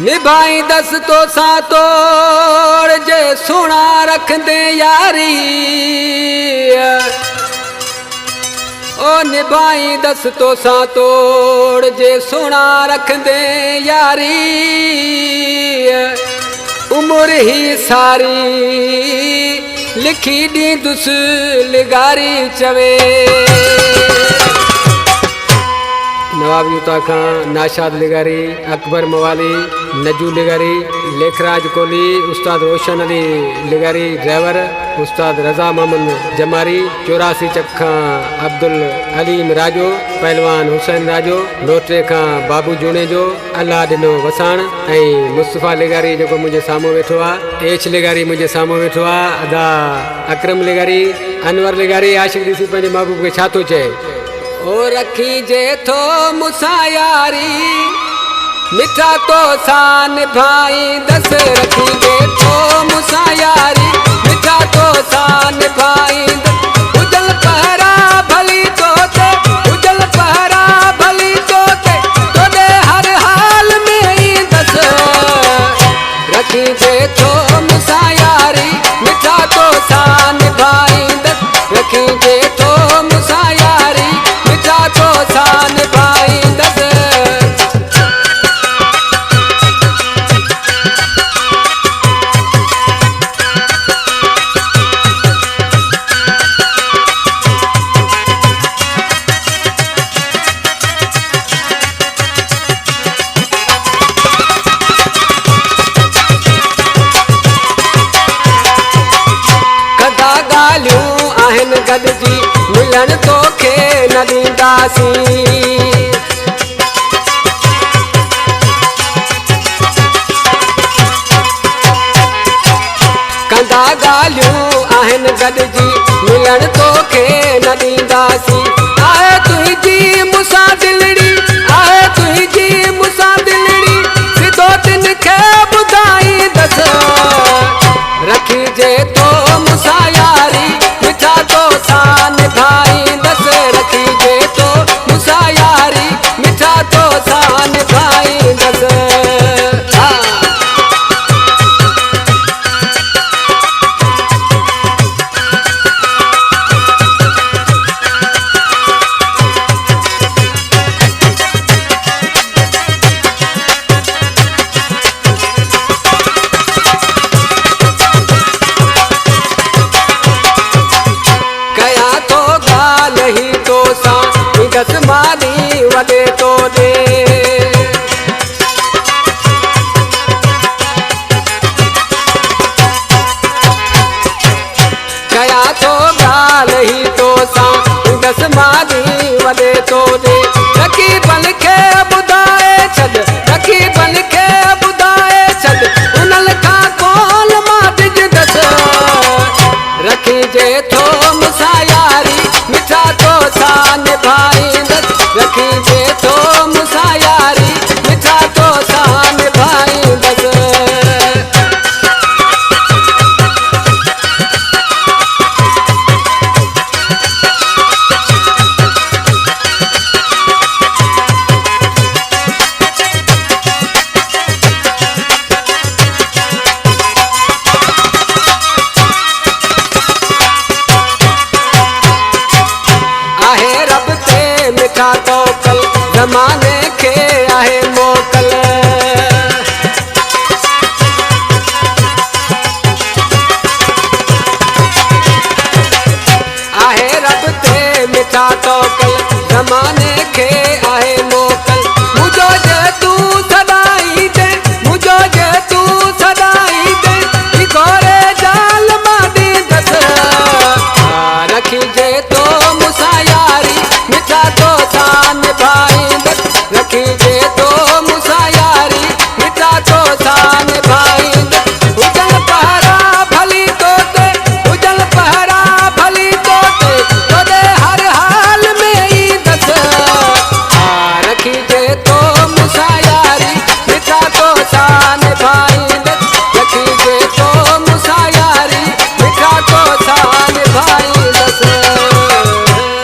निभाई दस तो सा तोड़ जे सोना रख दे यारी। ओ निभाई दस तो सा तोड़ जे सोना रख दे यारी। उम्र ही सारी लिखी दी दुस लिगारी चवे। नवाब यूता खां, नाशाद लिगारी, अकबर मवाली, नजू लिगारी, लेखराज कोहली, उस्ताद रोशन अली लिगारी ड्राइवर, उस्ताद रजा मोहम्मद जमारी, 84 चक खां अब्दुल अलीम राजो, पहलवान हुसैन राजो, लोटे खां बाबू जूनेजो, अल्लाह दिनो वसाण ऐं मुस्तफ़ा लिगारी जेको मुंहिंजे साम्हूं वेठो आहे, एच लिगारी मुंहिंजे साम्हूं वेठो आहे, अदा अकरम लिगारी, अनवर लिगारी। आशिक़ ॾिसी पंहिंजे महबूब खे छा थो चए? ओ रखी जे थो मुसा यारी, मिठा तो सान भाई दस। रखी जे थो मुसा यारी, मिठा तो सान भाई दस। उजल पहरा भली तोते, उजल पहरा भली तोते, तोदे हर हाल में ही दस। रखी जे थो मुसा यारी, मिठा तो सान भाई दस। रखी जे थो मुसा यारी, तो सान भाई दस। कदा गालियूं आहिनि गॾिजी, मिलण तोखे न ॾींदासीं। कंदा ॻाल्हियूं आहिनि गॾिजी, मिलण तोखे न ॾींदासीं। आहे तुंहिंजी मूंसां दिलड़ी, आहे तुंहिंजी मूंसां दिलड़ी, सिधो तिन खे ॿुधाई दस। रखी जे तो मूंसां यारी, मिठा तो सान भाई दस। रखी जे तो मूंसां यारी, मिठा तो सान भाई दस। कया तो गाल ही तो सा दस मारी वदे तो दे।